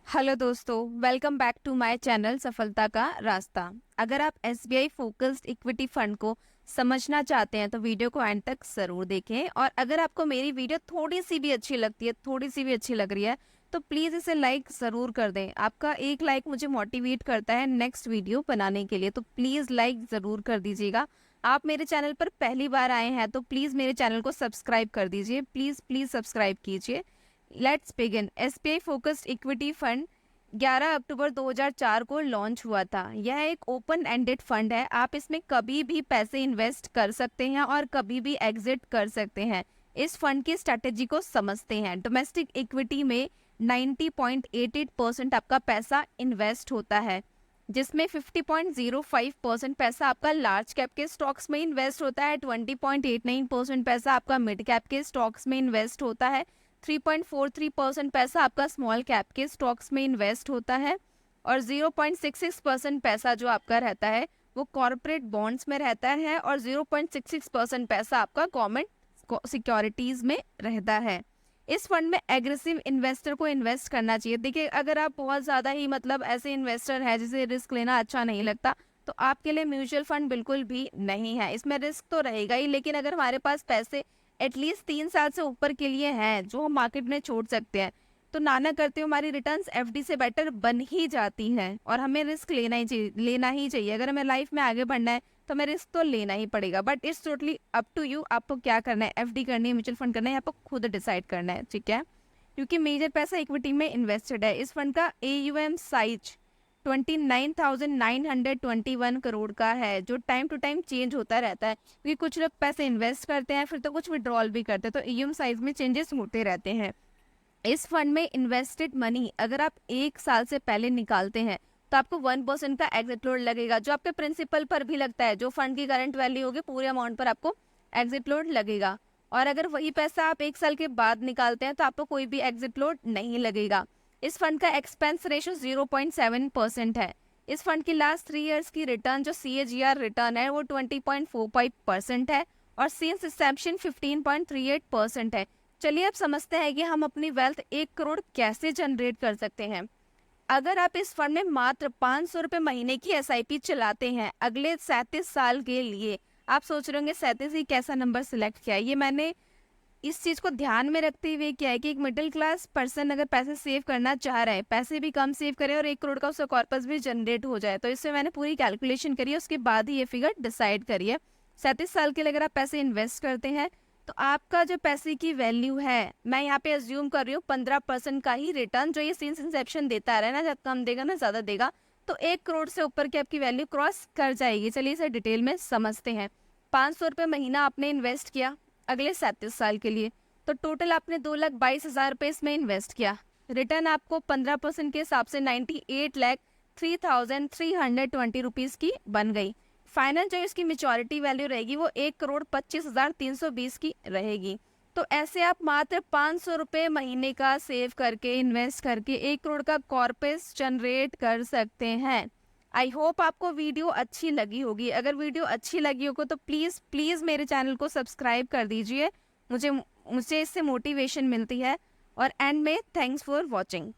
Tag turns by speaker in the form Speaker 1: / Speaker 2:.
Speaker 1: Hello दोस्तों, welcome back to my channel सफलता का रास्ता। अगर आप एसबीआई फोकस्ड इक्विटी फंड को समझना चाहते हैं तो वीडियो को एंड तक जरूर देखें। और अगर आपको मेरी वीडियो थोड़ी सी भी अच्छी लगती है, थोड़ी सी भी अच्छी लग रही है, तो प्लीज़ इसे लाइक ज़रूर कर दें। आपका एक लाइक मुझे मोटिवेट करता है नेक्स्ट वीडियो बनाने के लिए, तो प्लीज़ लाइक ज़रूर कर दीजिएगा। आप मेरे चैनल पर पहली बार आए हैं तो प्लीज़ मेरे चैनल को सब्सक्राइब कर दीजिए। प्लीज़ प्लीज़ सब्सक्राइब कीजिए। Let's begin. SBI focused equity fund 11 अक्टूबर 2004 को लॉन्च हुआ था। यह एक ओपन एंडेड फंड है। आप इसमें कभी भी पैसे इन्वेस्ट कर सकते हैं और कभी भी एग्जिट कर सकते हैं। इस फंड की स्ट्रेटेजी को समझते हैं। डोमेस्टिक इक्विटी में 90.88% आपका पैसा इन्वेस्ट होता है, जिसमें 50.05% पैसा आपका लार्ज कैप के स्टॉक्स में इन्वेस्ट होता है, 20.89% पैसा आपका मिड कैप के स्टॉक्स में इन्वेस्ट होता है, 3.43% पैसा आपका स्मॉल कैप के स्टॉक्स में इन्वेस्ट होता है और 0.66% पैसा जो आपका रहता है वो कॉर्पोरेट बॉन्ड्स में रहता है और 0.66% पैसा आपका गवर्नमेंट सिक्योरिटीज में रहता है। इस फंड में एग्रेसिव इन्वेस्टर को इन्वेस्ट करना चाहिए। देखिए, अगर आप बहुत ज़्यादा ही ऐसे इन्वेस्टर है जिसे रिस्क लेना अच्छा नहीं लगता, तो आपके लिए म्यूचुअल फंड बिल्कुल भी नहीं है। इसमें रिस्क तो रहेगा ही, लेकिन अगर हमारे पास पैसे एटलीस्ट 3 साल से ऊपर के लिए हैं जो हम मार्केट में छोड़ सकते हैं, तो नाना करते हुए हमारी रिटर्न्स एफडी से बेटर बन ही जाती हैं। और हमें रिस्क लेना ही चाहिए। अगर हमें लाइफ में आगे बढ़ना है तो हमें रिस्क तो लेना ही पड़ेगा। But it's totally up to you, आपको क्या करना है, एफडी करनी है, म्यूचुअल फंड करना है, आपको खुद डिसाइड करना है, ठीक है। क्योंकि मेजर पैसा इक्विटी में इन्वेस्टेड है। इस फंड का AUM साइज 29,921 करोड़ का है, जो टाइम टू टाइम चेंज होता रहता है, क्योंकि कुछ लोग पैसे इन्वेस्ट करते हैं फिर तो कुछ विड्रॉल भी करते हैं, तो AUM साइज में चेंजेस होते रहते हैं। इस फंड में इन्वेस्टेड मनी अगर आप 1 साल से पहले निकालते हैं तो आपको 1% का एग्जिट लोड लगेगा, जो आपके प्रिंसिपल पर भी लगता है। जो फंड की करंट वैल्यू होगी पूरे अमाउंट पर आपको एग्जिट लोड लगेगा। और अगर वही पैसा आप 1 साल के बाद निकालते हैं तो आपको कोई भी एग्जिट लोड नहीं लगेगा। इस फंड का एक्सपेंस रेशो 0.7% है। इस फंड की लास्ट 3 ईयर्स की रिटर्न जो CAGR रिटर्न है वो 20.45% है और सिंस इंसेप्शन 15.38% है। चलिए अब समझते हैं कि हम अपनी वेल्थ 1 करोड़ कैसे जनरेट कर सकते हैं। अगर आप इस फंड में मात्र 500 रुपये महीने की SIP चलाते हैं अगले 37 साल के लिए। आप सोच रहे होंगे 37 ही कैसा नंबर सिलेक्ट किया है। ये मैंने इस चीज़ को ध्यान में रखते हुए क्या है कि एक मिडिल क्लास पर्सन अगर पैसे सेव करना चाह रहा है, पैसे भी कम सेव करे और 1 करोड़ का उसका कॉर्पस भी जनरेट हो जाए, तो इससे मैंने पूरी कैलकुलेशन करी है, उसके बाद ही ये फिगर डिसाइड करी है। 37 साल के लिए अगर आप पैसे इन्वेस्ट करते हैं तो आपका जो पैसे की वैल्यू है, मैं यहाँ पे अज्यूम कर रही हूँ 15% का ही रिटर्न जो ये सिंस इंसेप्शन देता रहा है ना, जब कम देगा ना ज़्यादा देगा, तो 1 करोड़ से ऊपर की आपकी वैल्यू क्रॉस कर जाएगी। चलिए इसे डिटेल में समझते हैं। 500 रुपये महीना आपने इन्वेस्ट किया अगले 37 साल के लिए, तो टोटल आपने 2,22,000 रुपये इसमें इन्वेस्ट किया। रिटर्न आपको 15% के हिसाब से 98,03,320 रुपीज़ की बन गई। फाइनल जो इसकी मेच्योरिटी वैल्यू रहेगी वो 1,25,320 की रहेगी। तो ऐसे आप मात्र 500 रुपये महीने का सेव करके इन्वेस्ट करके 1 करोड़ का कॉर्पस जनरेट कर सकते हैं। आई होप आपको वीडियो अच्छी लगी होगी। अगर वीडियो अच्छी लगी होगी तो प्लीज़ प्लीज़ मेरे चैनल को सब्सक्राइब कर दीजिए। मुझे मुझे इससे मोटिवेशन मिलती है। और एंड में थैंक्स फॉर वॉचिंग।